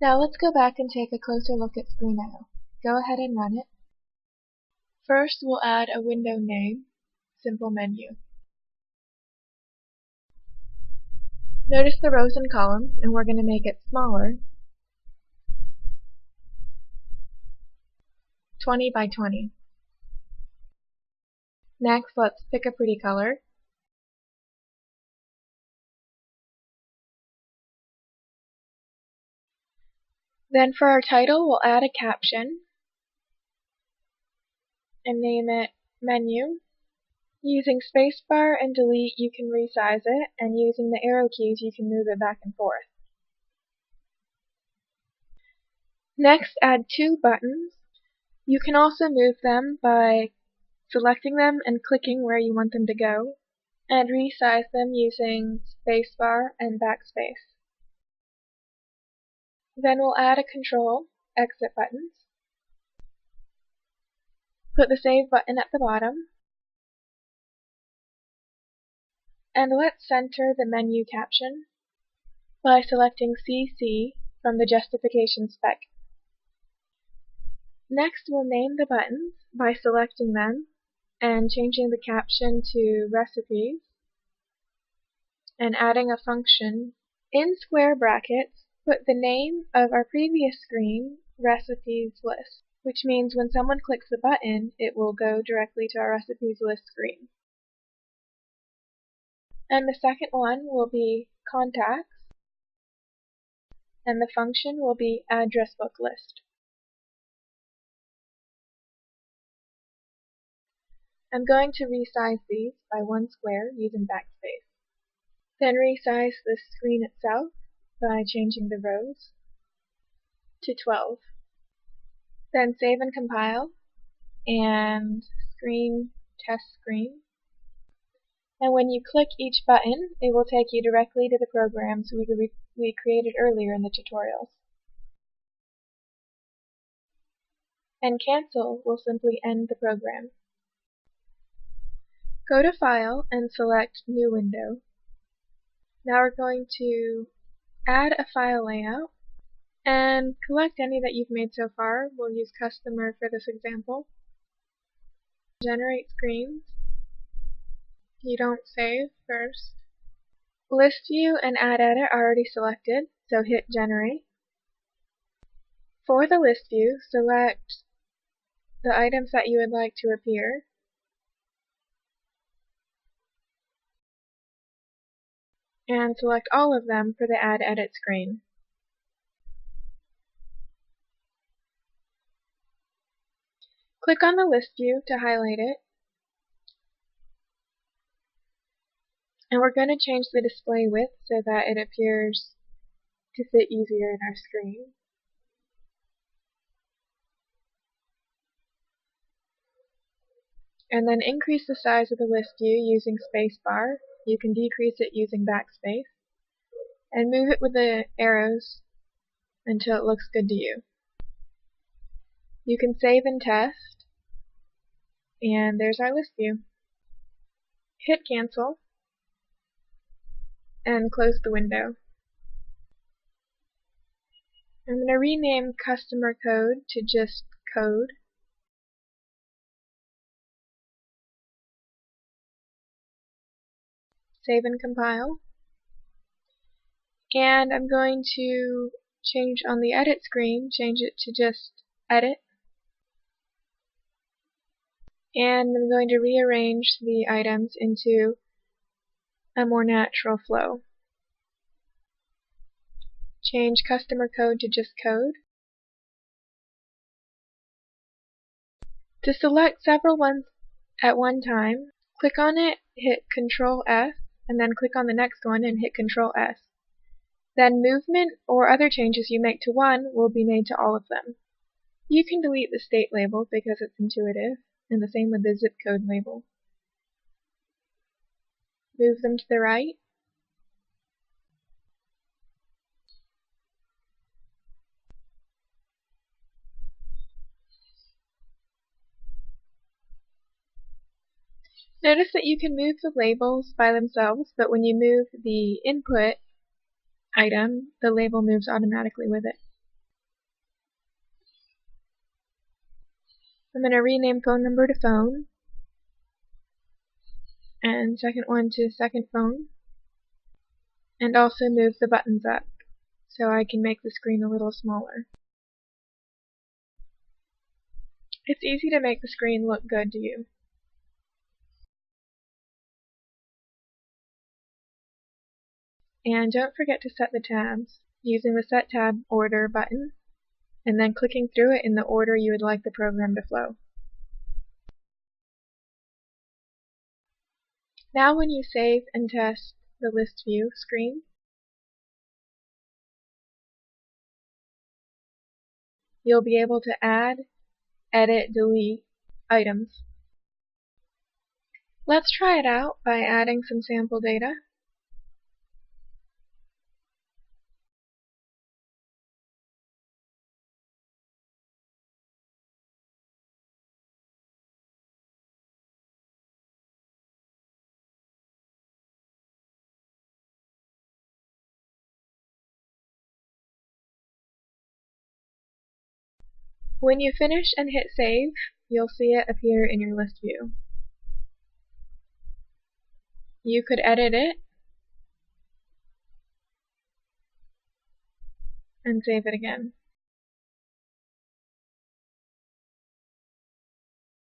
Now let's go back and take a closer look at ScreenIO. Go ahead and run it. First, we'll add a window name, Simple Menu. Notice the rows and columns, and we're going to make it smaller, 20 by 20. Next, let's pick a pretty color. Then for our title, we'll add a caption and name it Menu. Using spacebar and delete, you can resize it, and using the arrow keys, you can move it back and forth. Next, add 2 buttons. You can also move them by selecting them and clicking where you want them to go, and resize them using spacebar and backspace. Then we'll add a control, exit buttons. Put the save button at the bottom. And let's center the menu caption by selecting CC from the justification spec. Next, we'll name the buttons by selecting them and changing the caption to recipes and adding a function. In square brackets, put the name of our previous screen, recipes list, which means when someone clicks the button, it will go directly to our recipes list screen. And the second one will be contacts, and the function will be address book list. I'm going to resize these by 1 square using backspace. Then resize the screen itself by changing the rows to 12. Then save and compile, and screen test screen. And when you click each button, it will take you directly to the programs we created earlier in the tutorials. And cancel will simply end the program. Go to File and select New Window. Now we're going to add a file layout and select any that you've made so far. We'll use Customer for this example. Generate screens. You don't save first. List View and Add Edit are already selected, so hit Generate. For the list view, select the items that you would like to appear. And select all of them for the Add Edit screen. Click on the list view to highlight it. And we're going to change the display width so that it appears to fit easier in our screen. And then increase the size of the list view using spacebar. You can decrease it using backspace. And move it with the arrows until it looks good to you. You can save and test. And there's our list view. Hit cancel and close the window. I'm going to rename customer code to just code. Save and compile. And I'm going to change on the edit screen, change it to just edit. And I'm going to rearrange the items into a more natural flow. Change customer code to just code. To select several ones at one time, click on it, hit Ctrl S, and then click on the next one and hit Ctrl S. Then movement or other changes you make to one will be made to all of them. You can delete the state label because it's intuitive, and the same with the zip code label. Move them to the right. Notice that you can move the labels by themselves, but when you move the input item, the label moves automatically with it. I'm going to rename phone number to phone, and second one to second phone, and also move the buttons up so I can make the screen a little smaller. It's easy to make the screen look good to you. And don't forget to set the tabs using the Set Tab Order button, and then clicking through it in the order you would like the program to flow. Now when you save and test the list view screen, you'll be able to add, edit, delete items. Let's try it out by adding some sample data. When you finish and hit save, you'll see it appear in your list view. You could edit it and save it again.